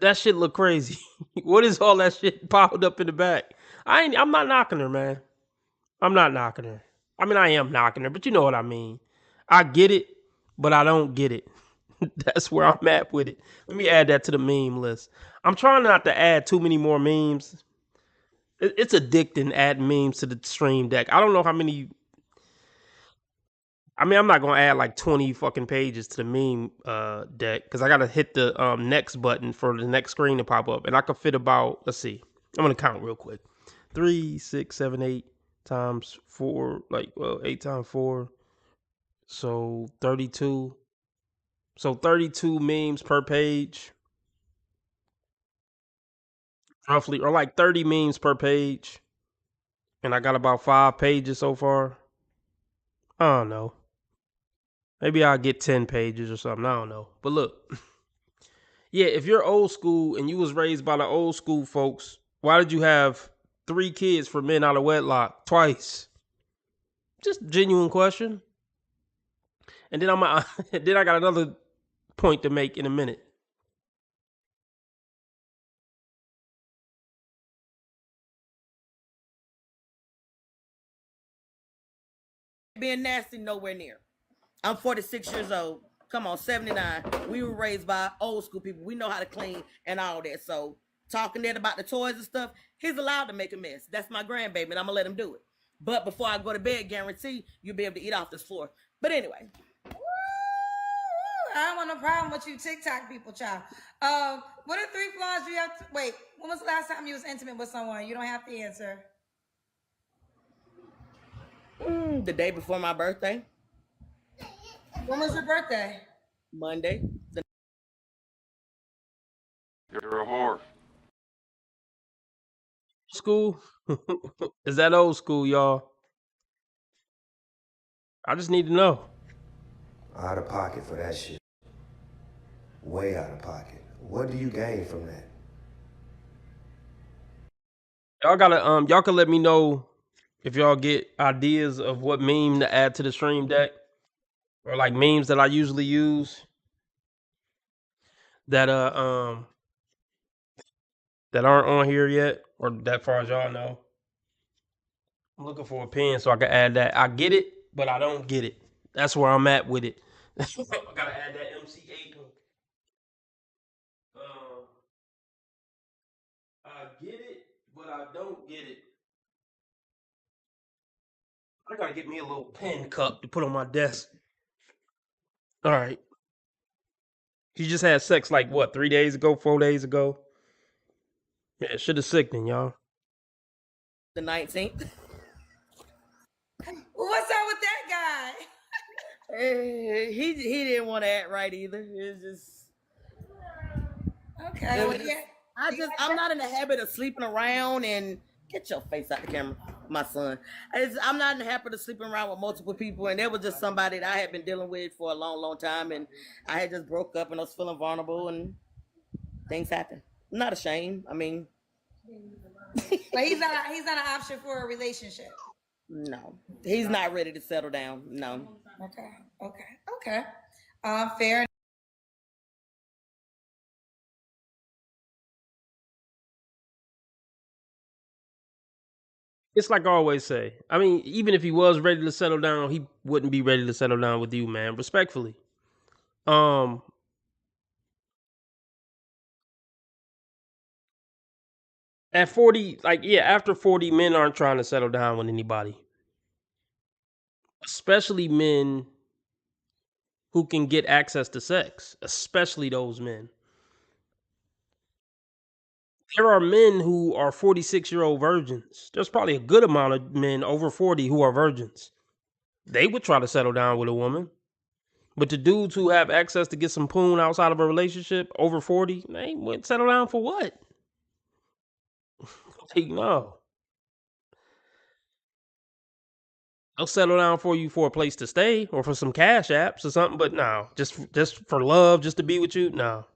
That shit look crazy. What is all that shit piled up in the back? I'm not knocking her, man. I'm not knocking her. I mean, I am knocking her, but you know what I mean. I get it, but I don't get it. That's where I'm at with it. Let me add that to the meme list. I'm trying not to add too many more memes. It's addicting adding memes to the stream deck. I don't know how many. I mean, I'm not gonna add like 20 fucking pages to the meme deck because I gotta hit the next button for the next screen to pop up, and I can fit about. Let's see. I'm gonna count real quick. 3, 6, 7, 8 times 4. 8 times 4. So 32. So 32 memes per page. Roughly, or like 30 memes per page. And I got about 5 pages so far. I don't know. Maybe I'll get 10 pages or something. I don't know. But look. Yeah, if you're old school and you was raised by the old school folks, why did you have 3 kids for men out of wedlock twice? Just genuine question. And then then I got another point to make in a minute. Being nasty, nowhere near. I'm 46 years old. Come on, 79. We were raised by old school people. We know how to clean and all that. So talking that about the toys and stuff, he's allowed to make a mess. That's my grandbaby, and I'm gonna let him do it. But before I go to bed, guarantee you'll be able to eat off this floor. But anyway. I don't want no problem with you TikTok people, child. What are 3 flaws you have to wait? When was the last time you was intimate with someone? You don't have to answer. The day before my birthday. When was your birthday? Monday. You're a whore. School? Is that old school, y'all? I just need to know. Out of pocket for that shit. Way out of pocket. What do you gain from that? Y'all can let me know if y'all get ideas of what meme to add to the stream deck, or like memes that I usually use that aren't on here yet, or that far as y'all know. I'm looking for a pen so I can add that. I get it, but I don't get it. That's where I'm at with it. I gotta add that MC8 one. I get it, but I don't get it. I gotta get me a little pen cup to put on my desk. All right. He just had sex like what, 3 days ago, 4 days ago? Yeah, should have sickened, y'all. The 19th. What's up with that guy? He didn't want to act right either. It's just okay. I'm not in the habit of sleeping around and get your face out the camera, my son. I'm not in the habit of sleeping around with multiple people, and there was just somebody that I had been dealing with for a long, long time, and I had just broke up and I was feeling vulnerable, and things happen. I'm not ashamed. I mean, but he's not an option for a relationship. No, he's not ready to settle down. No. Okay. Fair. It's like I always say. I mean, even if he was ready to settle down, he wouldn't be ready to settle down with you, man. Respectfully. At 40, after 40, men aren't trying to settle down with anybody. Especially men who can get access to sex. Especially those men. There are men who are 46-year-old virgins. There's probably a good amount of men over 40 who are virgins. They would try to settle down with a woman. But the dudes who have access to get some poon outside of a relationship over 40, they wouldn't settle down for what? No. They'll settle down for you for a place to stay or for some cash apps or something, but no. Just for love, just to be with you, no.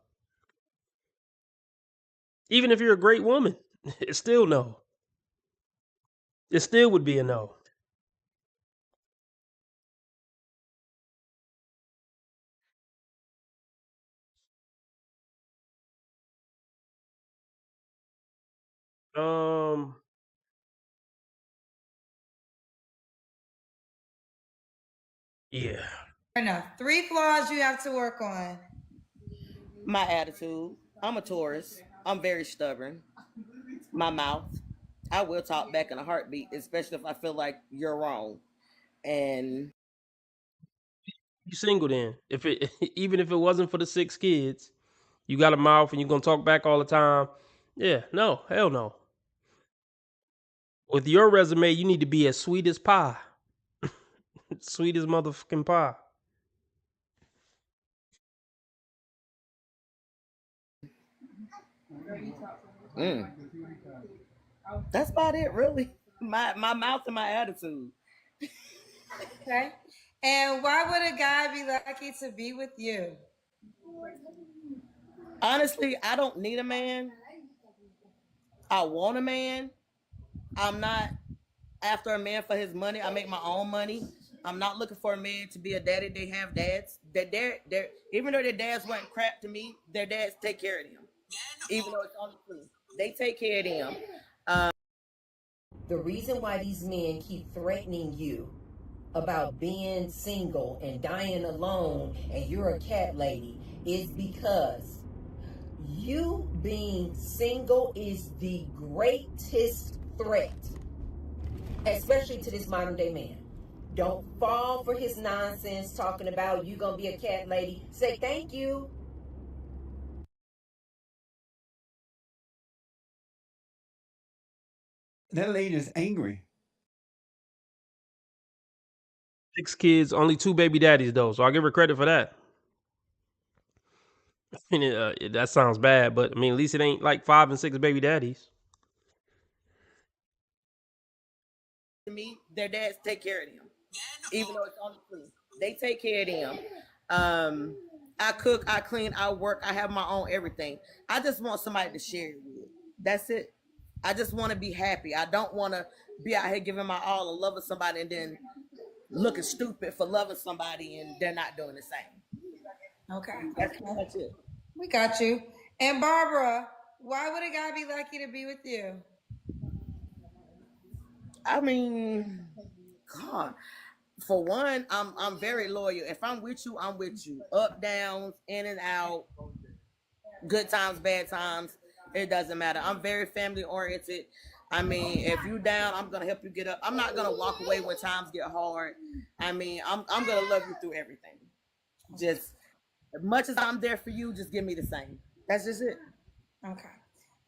Even if you're a great woman, it's still no. It still would be a no. Yeah. Fair enough. 3 flaws you have to work on. My attitude. I'm a Taurus. I'm very stubborn. My mouth. I will talk back in a heartbeat, especially if I feel like you're wrong. And You single then. If it even if it wasn't for the 6 kids, you got a mouth and you're gonna talk back all the time. Yeah, no, hell no. With your resume, you need to be as sweet as pie. Sweet as motherfucking pie. That's about it, really. My mouth and my attitude. Okay. And why would a guy be lucky to be with you? Honestly, I don't need a man. I want a man. I'm not after a man for his money. I make my own money. I'm not looking for a man to be a daddy. They have dads. They're even though their dads weren't crap to me, their dads take care of them. Even though it's only two, they take care of them. The reason why these men keep threatening you about being single and dying alone and you're a cat lady is because you being single is the greatest threat, especially to this modern day man. Don't fall for his nonsense talking about you gonna be a cat lady. Say thank you. That lady is angry. 6 kids, only 2 baby daddies though, so I give her credit for that. I mean, that sounds bad, but I mean, at least it ain't like 5 and 6 baby daddies. To me, their dads take care of them. Even though it's only two, they take care of them. I cook, I clean, I work, I have my own everything. I just want somebody to share it with. That's it. I just want to be happy. I don't want to be out here giving my all and loving somebody and then looking stupid for loving somebody and they're not doing the same. Okay. That's pretty much it. We got you. And Barbara, why would a guy be lucky to be with you? I mean, God. For one, I'm very loyal. If I'm with you, I'm with you. Up, downs, in and out, good times, bad times. It doesn't matter. I'm very family oriented. I mean, if you down, I'm gonna help you get up. I'm not gonna walk away when times get hard. I mean, I'm gonna love you through everything. Just as much as I'm there for you, just give me the same. That's just it. Okay.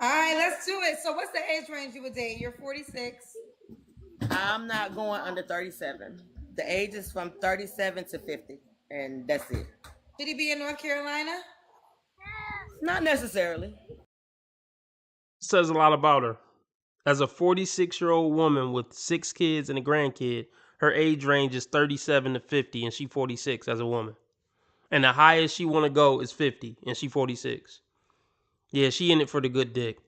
All right, let's do it. So what's the age range you would date? You're 46. I'm not going under 37. The age is from 37 to 50, and that's it. Should he be in North Carolina? Not necessarily. Says a lot about her. As a 46-year-old woman with 6 kids and a grandkid, her age range is 37 to 50, and she 46 as a woman. And the highest she want to go is 50, and she 46. Yeah, she in it for the good dick,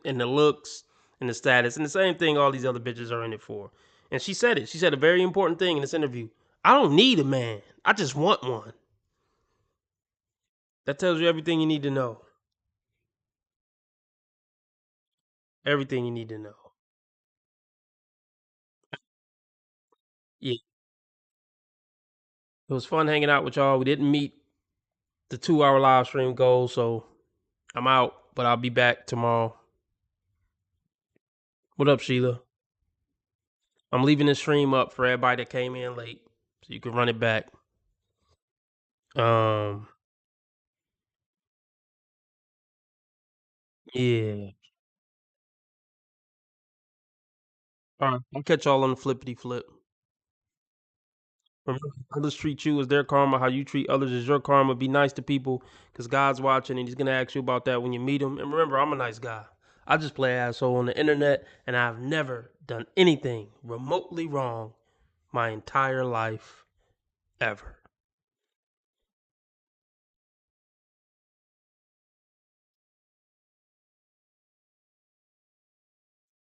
and the looks, and the status, and the same thing all these other bitches are in it for. And she said it. She said a very important thing in this interview. I don't need a man. I just want one. That tells you everything you need to know. Everything you need to know. Yeah. It was fun hanging out with y'all. We didn't meet the 2-hour live stream goal, so I'm out, but I'll be back tomorrow. What up, Sheila? I'm leaving this stream up for everybody that came in late, so you can run it back. Yeah. All right. I'll catch y'all on the flippity flip. Remember, others treat you as their karma. How you treat others is your karma. Be nice to people because God's watching and he's going to ask you about that when you meet him. And remember, I'm a nice guy. I just play asshole on the internet and I've never done anything remotely wrong my entire life ever.